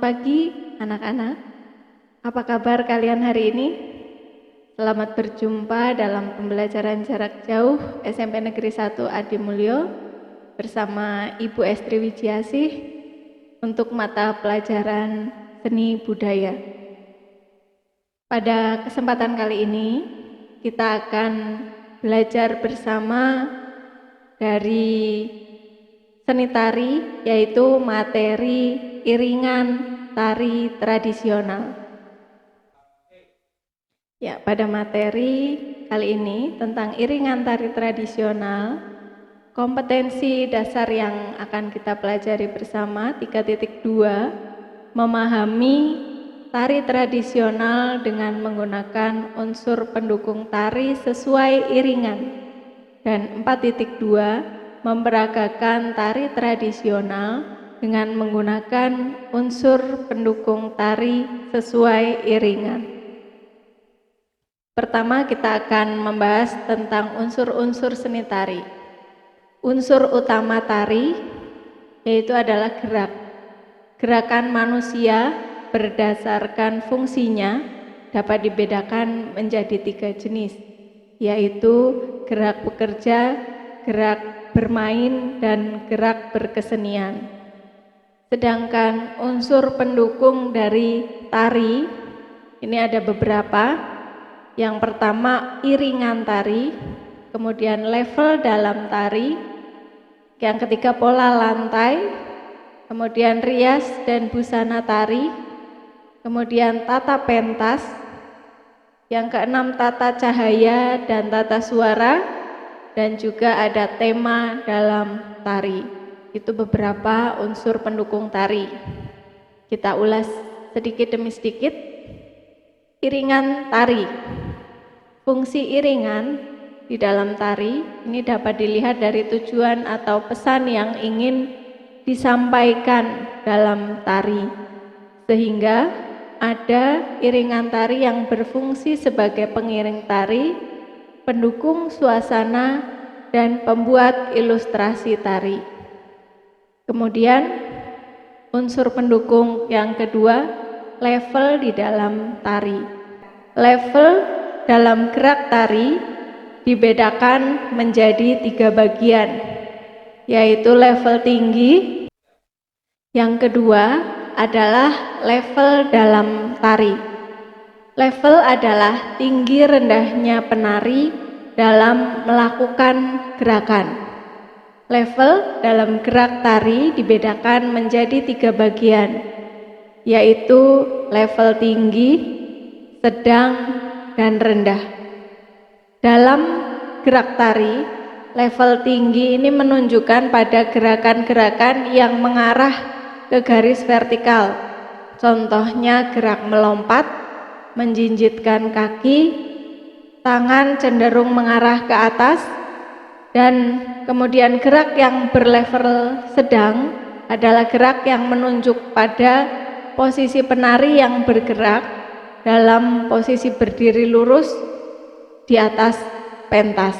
pagi anak-anak, apa kabar kalian hari ini? Selamat berjumpa dalam pembelajaran jarak jauh SMP Negeri 1 Adi Mulyo bersama Ibu Estri Wijiasih untuk mata pelajaran seni budaya. Pada kesempatan kali ini kita akan belajar bersama dari seni tari, yaitu materi iringan tari tradisional. Ya, pada materi kali ini tentang iringan tari tradisional, kompetensi dasar yang akan kita pelajari bersama 3.2, memahami tari tradisional dengan menggunakan unsur pendukung tari sesuai iringan. Dan 4.2, memperagakan tari tradisional dengan menggunakan unsur pendukung tari sesuai iringan. Pertama, kita akan membahas tentang unsur-unsur seni tari. Unsur utama tari yaitu adalah gerak. Gerakan manusia berdasarkan fungsinya dapat dibedakan menjadi 3 jenis, yaitu gerak bekerja, gerak bermain, dan gerak berkesenian. Sedangkan unsur pendukung dari tari ini ada beberapa. Yang pertama iringan tari, kemudian level dalam tari, yang ketiga pola lantai, kemudian rias dan busana tari, kemudian tata pentas, yang keenam tata cahaya dan tata suara, dan juga ada tema dalam tari. Itu beberapa unsur pendukung tari. Kita ulas sedikit demi sedikit. Iringan tari. Fungsi iringan di dalam tari ini dapat dilihat dari tujuan atau pesan yang ingin disampaikan dalam tari, sehingga ada iringan tari yang berfungsi sebagai pengiring tari, pendukung suasana, dan pembuat ilustrasi tari. Kemudian unsur pendukung yang kedua, level di dalam tari. Level dalam gerak tari dibedakan menjadi 3 bagian, yaitu level tinggi, yang kedua adalah level dalam tari. Level adalah tinggi rendahnya penari dalam melakukan gerakan. Level dalam gerak tari dibedakan menjadi 3 bagian, yaitu level tinggi, sedang, dan rendah. Dalam gerak tari, level tinggi ini menunjukkan pada gerakan-gerakan yang mengarah ke garis vertikal. Contohnya gerak melompat, menjinjitkan kaki, tangan cenderung mengarah ke atas, dan kemudian gerak yang berlevel sedang adalah gerak yang menunjuk pada posisi penari yang bergerak dalam posisi berdiri lurus di atas pentas.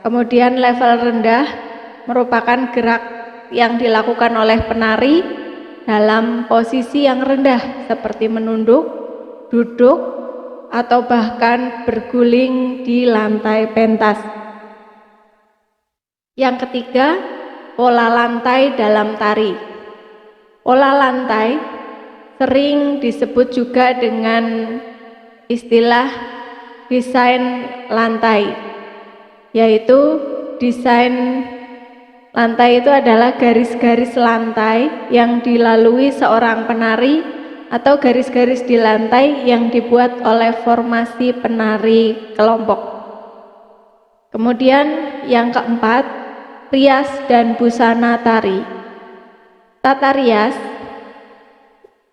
Kemudian level rendah merupakan gerak yang dilakukan oleh penari dalam posisi yang rendah seperti menunduk, duduk, atau bahkan berguling di lantai pentas. Yang ketiga, pola lantai dalam tari. Pola lantai sering disebut juga dengan istilah desain lantai, yaitu desain lantai itu adalah garis-garis lantai yang dilalui seorang penari atau garis-garis di lantai yang dibuat oleh formasi penari kelompok. Kemudian yang keempat, rias dan busana tari. Tata rias,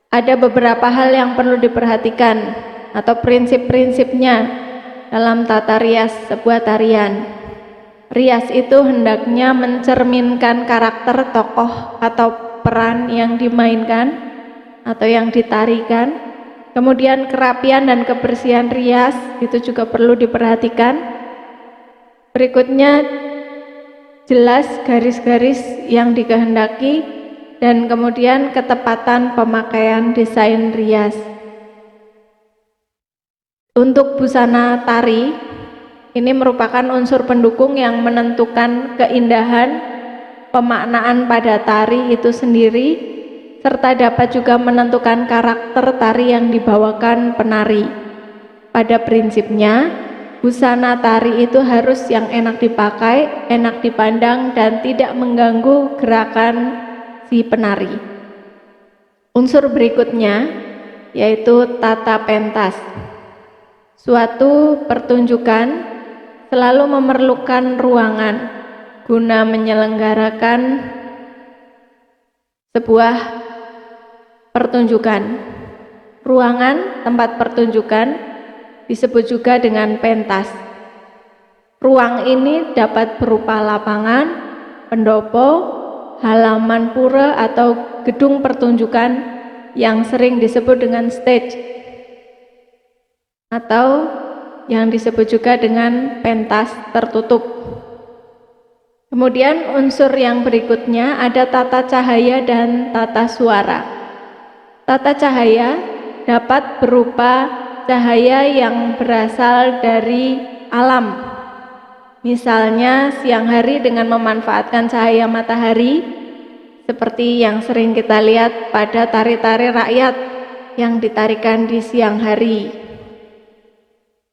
ada beberapa hal yang perlu diperhatikan atau prinsip-prinsipnya dalam tata rias sebuah tarian. Rias itu hendaknya mencerminkan karakter tokoh atau peran yang dimainkan atau yang ditarikan. Kemudian kerapian dan kebersihan rias itu juga perlu diperhatikan. Berikutnya jelas garis-garis yang dikehendaki dan kemudian ketepatan pemakaian desain rias. Untuk busana tari, ini merupakan unsur pendukung yang menentukan keindahan pemaknaan pada tari itu sendiri, serta dapat juga menentukan karakter tari yang dibawakan penari. Pada prinsipnya, busana tari itu harus yang enak dipakai, enak dipandang, dan tidak mengganggu gerakan si penari. Unsur berikutnya yaitu tata pentas. Suatu pertunjukan selalu memerlukan ruangan guna menyelenggarakan sebuah pertunjukan. Ruangan tempat pertunjukan disebut juga dengan pentas. Ruang ini dapat berupa lapangan, pendopo, halaman pura atau gedung pertunjukan yang sering disebut dengan stage atau yang disebut juga dengan pentas tertutup. Kemudian unsur yang berikutnya ada tata cahaya dan tata suara. Tata cahaya dapat berupa cahaya yang berasal dari alam. Misalnya siang hari dengan memanfaatkan cahaya matahari, seperti yang sering kita lihat pada tari-tari rakyat yang ditarikan di siang hari.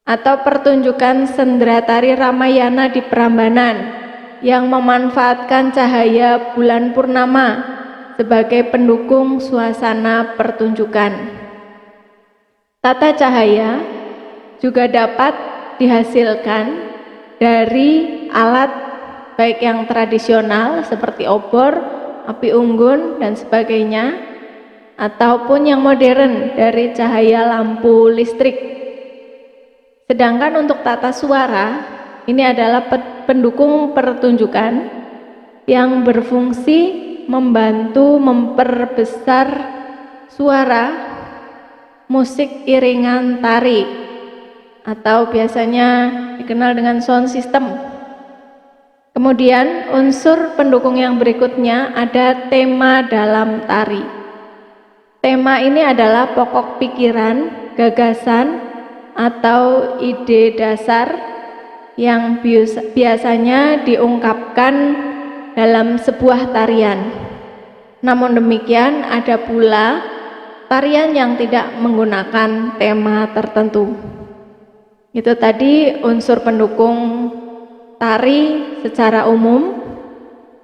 Atau pertunjukan sendera tari Ramayana di Prambanan yang memanfaatkan cahaya bulan purnama sebagai pendukung suasana pertunjukan. Tata cahaya juga dapat dihasilkan dari alat baik yang tradisional seperti obor, api unggun, dan sebagainya, ataupun yang modern dari cahaya lampu listrik. Sedangkan untuk tata suara, ini adalah pendukung pertunjukan yang berfungsi membantu memperbesar suara musik iringan tari atau biasanya dikenal dengan sound system. Kemudian unsur pendukung yang berikutnya ada tema dalam tari. Tema ini adalah pokok pikiran, gagasan, atau ide dasar yang biasanya diungkapkan dalam sebuah tarian. Namun demikian ada pula tarian yang tidak menggunakan tema tertentu. Itu tadi unsur pendukung tari secara umum.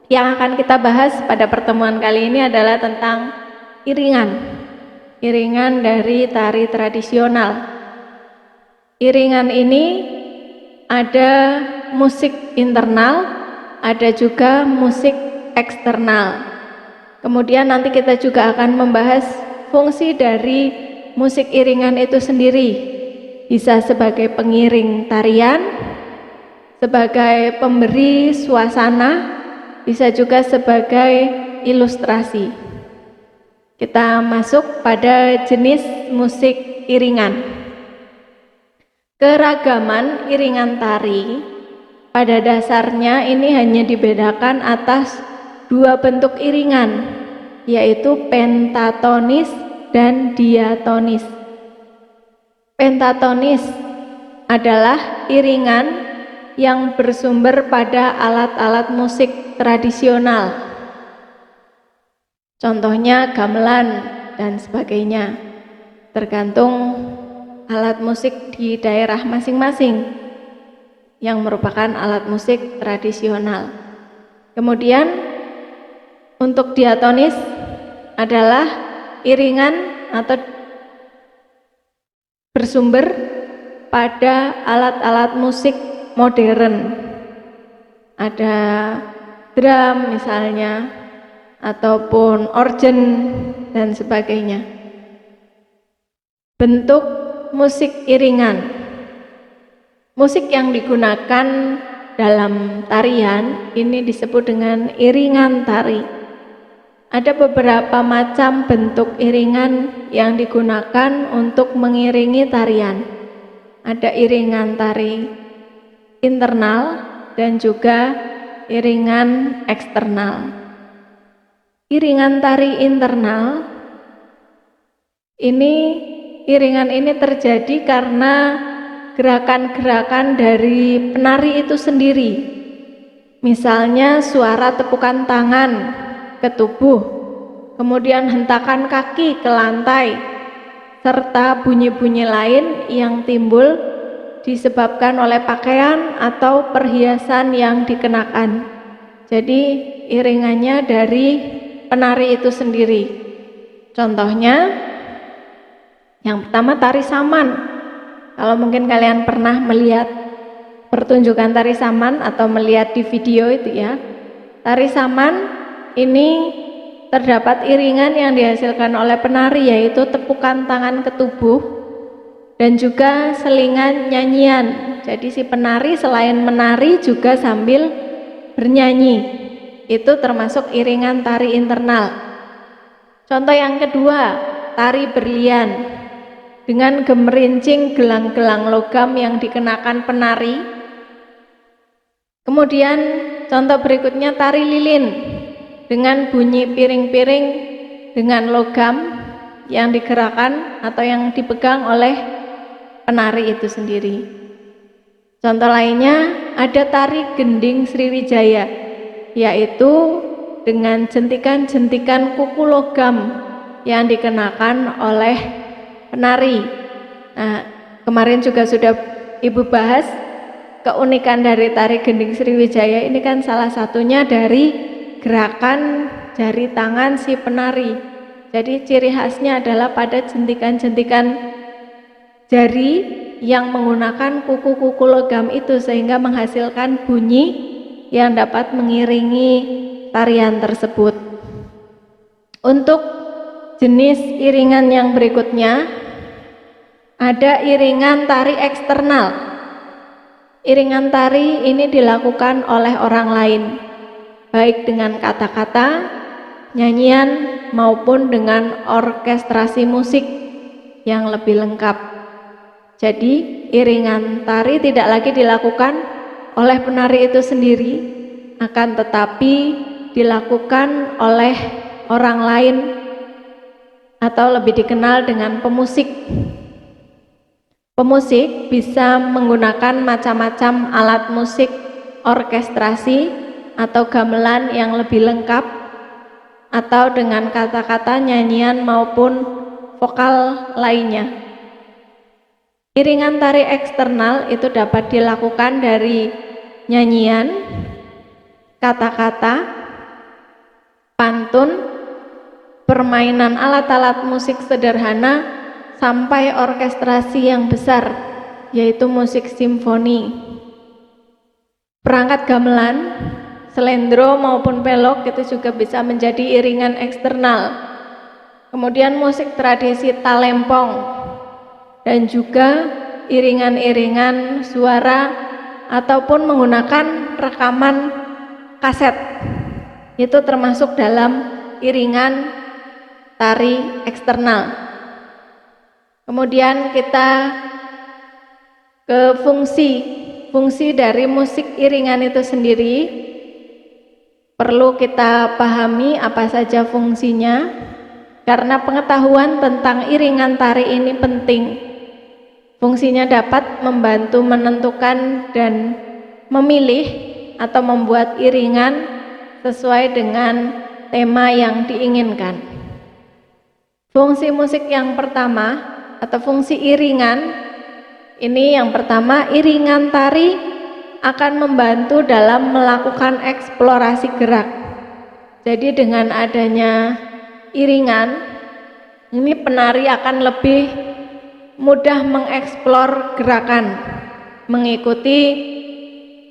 Yang akan kita bahas pada pertemuan kali ini adalah tentang iringan dari tari tradisional. Iringan ini ada musik internal, ada juga musik eksternal. Kemudian nanti kita juga akan membahas fungsi dari musik iringan itu sendiri. Bisa sebagai pengiring tarian, sebagai pemberi suasana, bisa juga sebagai ilustrasi. Kita masuk pada jenis musik iringan. Keragaman iringan tari pada dasarnya ini hanya dibedakan atas dua bentuk iringan, yaitu pentatonis dan diatonis. Pentatonis adalah iringan yang bersumber pada alat-alat musik tradisional, contohnya gamelan dan sebagainya, tergantung alat musik di daerah masing-masing yang merupakan alat musik tradisional. Kemudian untuk diatonis adalah iringan atau bersumber pada alat-alat musik modern. Ada drum misalnya, ataupun organ dan sebagainya. Bentuk musik iringan. Musik yang digunakan dalam tarian ini disebut dengan iringan tari. Ada beberapa macam bentuk iringan yang digunakan untuk mengiringi tarian. Ada iringan tari internal dan juga iringan eksternal. iringan tari internal, iringan ini terjadi karena gerakan-gerakan dari penari itu sendiri. Misalnya suara tepukan tangan ke tubuh, kemudian hentakan kaki ke lantai, serta bunyi-bunyi lain yang timbul disebabkan oleh pakaian atau perhiasan yang dikenakan. Jadi iringannya dari penari itu sendiri. Contohnya, yang pertama tari saman. Kalau mungkin kalian pernah melihat pertunjukan tari saman atau melihat di video itu ya, tari saman ini terdapat iringan yang dihasilkan oleh penari, yaitu tepukan tangan ke tubuh dan juga selingan nyanyian. Jadi si penari selain menari juga sambil bernyanyi. Itu termasuk iringan tari internal. Contoh yang kedua, tari berlian dengan gemerincing gelang-gelang logam yang dikenakan penari. Kemudian contoh berikutnya tari lilin dengan bunyi piring-piring dengan logam yang digerakkan atau yang dipegang oleh penari itu sendiri. Contoh lainnya ada tari gending Sriwijaya, yaitu dengan jentikan-jentikan kuku logam yang dikenakan oleh penari. Nah, kemarin juga sudah Ibu bahas keunikan dari tari gending Sriwijaya ini kan salah satunya dari gerakan jari tangan si penari. Jadi ciri khasnya adalah pada jentikan-jentikan jari yang menggunakan kuku-kuku logam itu, sehingga menghasilkan bunyi yang dapat mengiringi tarian tersebut. Untuk jenis iringan yang berikutnya ada iringan tari eksternal. Iringan tari ini dilakukan oleh orang lain, baik dengan kata-kata, nyanyian maupun dengan orkestrasi musik yang lebih lengkap. Jadi iringan tari tidak lagi dilakukan oleh penari itu sendiri, akan tetapi dilakukan oleh orang lain atau lebih dikenal dengan pemusik. Pemusik bisa menggunakan macam-macam alat musik orkestrasi atau gamelan yang lebih lengkap, atau dengan kata-kata, nyanyian maupun vokal lainnya. Iringan tari eksternal itu dapat dilakukan dari nyanyian, kata-kata, pantun, permainan alat-alat musik sederhana, sampai orkestrasi yang besar, yaitu musik simfoni. Perangkat gamelan, selendro maupun pelok itu juga bisa menjadi iringan eksternal. Kemudian musik tradisi talempong dan juga iringan-iringan suara ataupun menggunakan rekaman kaset, itu termasuk dalam iringan tari eksternal. Kemudian kita ke fungsi dari musik iringan itu sendiri. Perlu kita pahami apa saja fungsinya, karena pengetahuan tentang iringan tari ini penting. Fungsinya dapat membantu menentukan dan memilih atau membuat iringan sesuai dengan tema yang diinginkan. Fungsi musik yang pertama atau fungsi iringan ini, yang pertama, iringan tari akan membantu dalam melakukan eksplorasi gerak. Jadi dengan adanya iringan ini, penari akan lebih mudah mengeksplor gerakan, mengikuti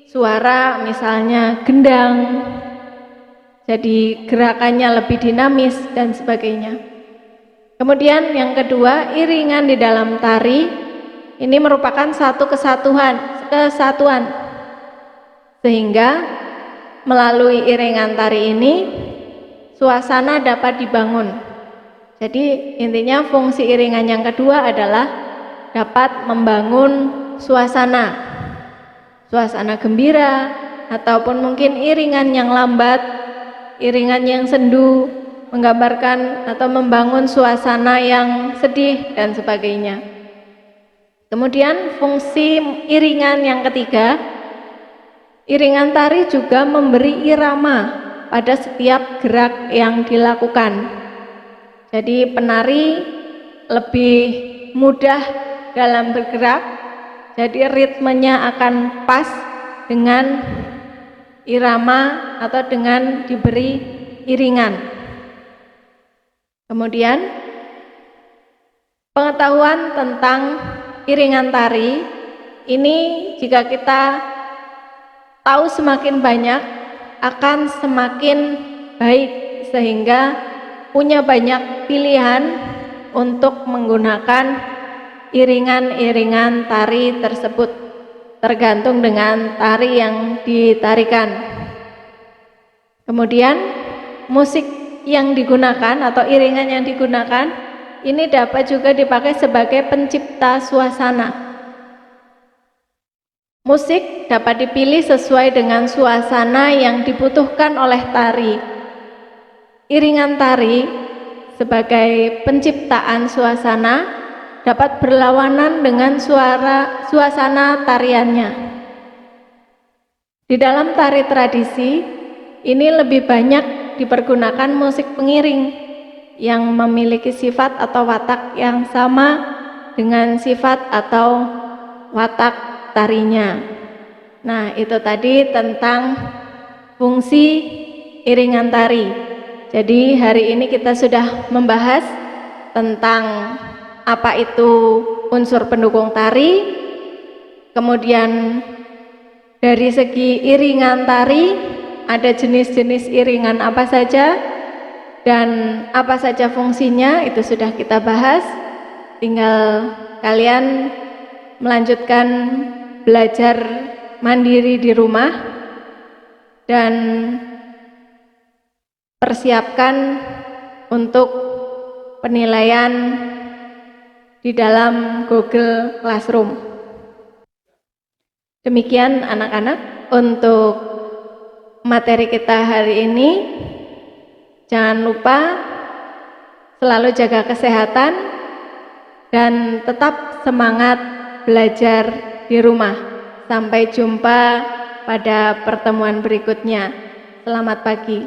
suara misalnya gendang, jadi gerakannya lebih dinamis dan sebagainya. Kemudian yang kedua, iringan di dalam tari ini merupakan satu kesatuan, sehingga melalui iringan tari ini suasana dapat dibangun. Jadi intinya fungsi iringan yang kedua adalah dapat membangun suasana gembira, ataupun mungkin iringan yang lambat, iringan yang sendu, menggambarkan atau membangun suasana yang sedih dan sebagainya. Kemudian fungsi iringan yang ketiga, iringan tari juga memberi irama pada setiap gerak yang dilakukan. Jadi penari lebih mudah dalam bergerak, jadi ritmenya akan pas dengan irama atau dengan diberi iringan. Kemudian pengetahuan tentang iringan tari ini, jika kita tahu semakin banyak akan semakin baik, sehingga punya banyak pilihan untuk menggunakan iringan-iringan tari tersebut, tergantung dengan tari yang ditarikan. Kemudian musik yang digunakan atau iringan yang digunakan ini dapat juga dipakai sebagai pencipta suasana. Musik dapat dipilih sesuai dengan suasana yang dibutuhkan oleh tari. Iringan tari sebagai penciptaan suasana dapat berlawanan dengan suasana tariannya. Di dalam tari tradisi ini lebih banyak dipergunakan musik pengiring yang memiliki sifat atau watak yang sama dengan sifat atau watak tarinya. Nah, itu tadi tentang fungsi iringan tari. Jadi hari ini kita sudah membahas tentang apa itu unsur pendukung tari, kemudian dari segi iringan tari ada jenis-jenis iringan apa saja dan apa saja fungsinya, itu sudah kita bahas. Tinggal kalian melanjutkan belajar mandiri di rumah dan persiapkan untuk penilaian di dalam Google Classroom. Demikian anak-anak untuk materi kita hari ini. Jangan lupa selalu jaga kesehatan dan tetap semangat belajar di rumah. Sampai jumpa pada pertemuan berikutnya. Selamat pagi.